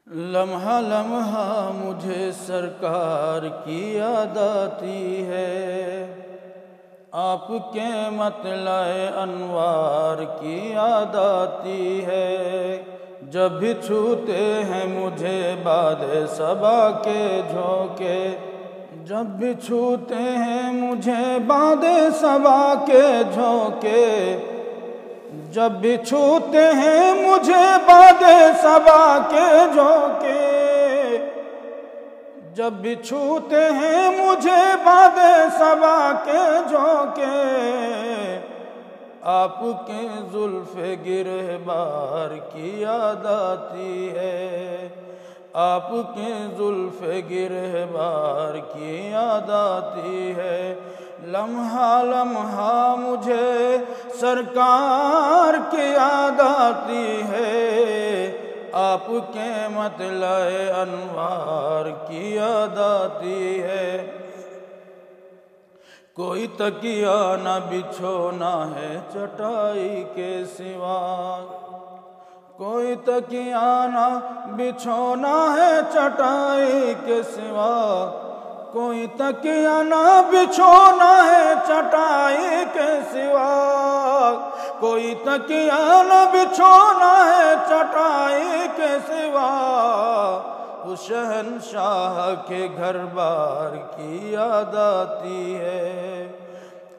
لمحہ لمحہ مجھے سرکار کی یاد آتی ہے، آپ کے مطلع انوار کی یاد آتی ہے۔ جب بھی چھوتے ہیں مجھے باد صبا کے جھونکے، جب بھی چھوتے ہیں مجھے باد صبا کے جھونکے، جب بھی چھوتے ہیں مجھے باد صبا کے جھونکے، جب بھی چھوتے ہیں مجھے باد صبا کے جھونکے، آپ کے زلف گرہبار کی یاد آتی ہے، آپ کے زلف گرہبار کی یاد آتی ہے۔ لمحہ لمحہ مجھے سرکار کی یاد آتی ہے، آپ کے مطلع انوار کی یاد آتی ہے۔ کوئی تکیہ نہ بچھونا ہے چٹائی کے سوا، کوئی تکیہ نہ بچھونا ہے چٹائی کے سوا، کوئی تکیہ نہ بچھونا ہے چٹائی کے سوا، کوئی تکیہ نہ بچھونا ہے چٹائی کے سوا۔ اس شہنشاہ کے گھر بار کی یاد آتی ہے،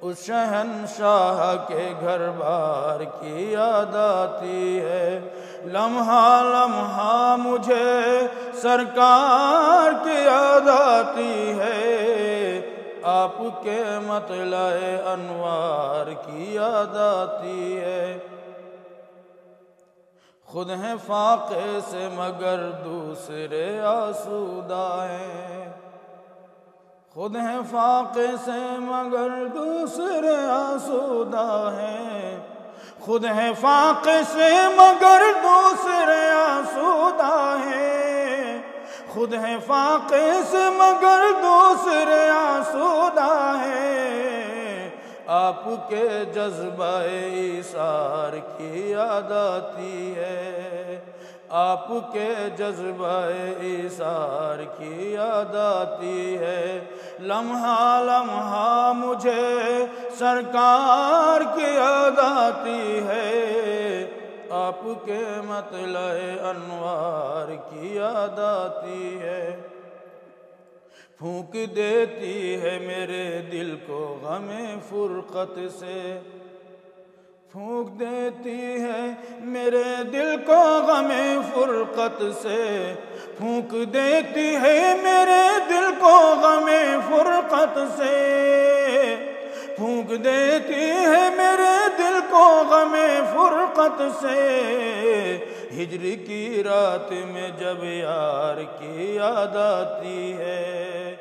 اس شہنشاہ کے گھر بار کی یاد آتی ہے۔ لمحہ لمحہ مجھے سرکار کی یاد آتی ہے، آپ کے مطلع انوار کی یاد آتی ہے۔ خود ہیں فاقے سے مگر دوسرے آسودہ ہیں، خود ہیں فاقے سے مگر دوسرے آسودہ ہیں، خود ہیں فاقے سے مگر دوسرے آسودہ ہیں، خود ہیں فاقے سے مگر دوسرے آسودہ ہیں۔ آپ کے جذبہ ایثار کی یاد آتی ہے، آپ کے جذبہ ایثار کی یاد آتی ہے۔ لمحہ لمحہ مجھے سرکار کی یاد آتی ہے، آپ کے مطلع انوار کی یاد آتی ہے۔ پھونک دیتی ہے میرے دل کو غم فرقت سے، پھونک دیتی ہے میرے دل کو غم فرقت سے، پھونک دیتی ہے میرے دل کو غم فرقت سے، پھونک دیتی ہے میرے دل کو غم فرقت سے۔ ہجر کی رات میں جب یار کی یاد آتی ہے،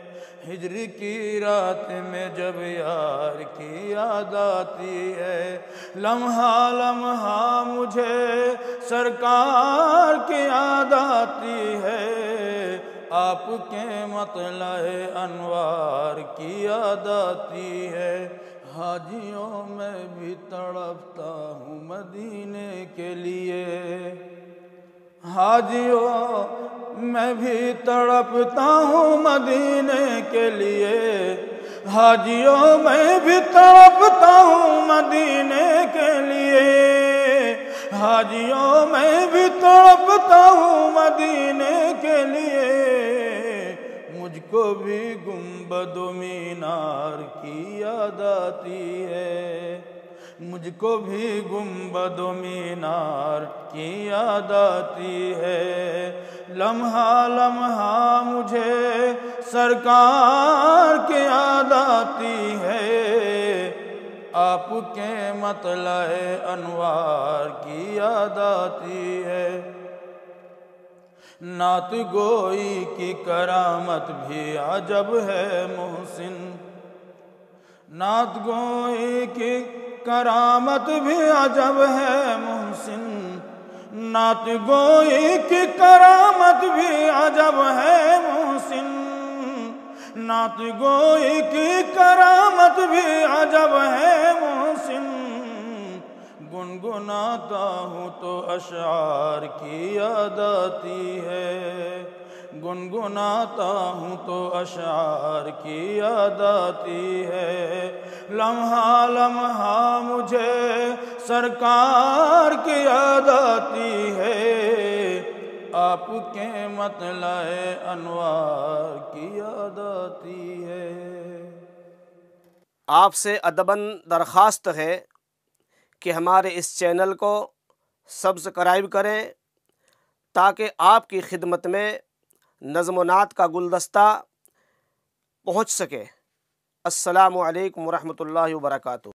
ہجر کی رات میں جب یار کی یاد آتی ہے۔ لمحہ لمحہ مجھے سرکار کی یاد آتی ہے، آپ کے مطلع انوار کی یاد آتی ہے۔ حاجیوں میں بھی تڑپتا ہوں مدینے کے لیے، حاجیوں میں بھی تڑپتا ہوں مدینے کے لیے، حاجیوں میں بھی تڑپتا ہوں مدینے کے لیے، حاجیوں میں بھی تڑپتا ہوں مدینے کے لیے۔ مجھ کو بھی گنبد و مینار کی یاد آتی ہے، مجھ کو بھی گنبد و مینار کی یاد آتی ہے۔ لمحہ لمحہ مجھے سرکار کی یاد آتی ہے، آپ کے مطلع انوار کی یاد آتی ہے۔ نعت گوئی کی کرامت بھی عجب ہے محسن، نعت گوئی کی کرامت بھی عجب ہے محسن، نعت گوئی کی کرامت بھی عجب ہے محسن، نعت گوئی کی کرامت بھی عجب ہے محسن۔ گنگناتا ہوں تو اشعار کی یاد آتی ہے، گنگناتا ہوں تو اشعار کی یاد آتی ہے، لمحہ لمحہ مجھے سرکار کی یاد آتی ہے، آپ کے مطلع انوار کی یاد آتی ہے۔ آپ سے ادباً درخواست ہے کہ ہمارے اس چینل کو سبسکرائب کریں تاکہ آپ کی خدمت میں نظم و نعت کا گلدستہ پہنچ سکے۔ السلام علیکم ورحمۃ اللہ وبرکاتہ۔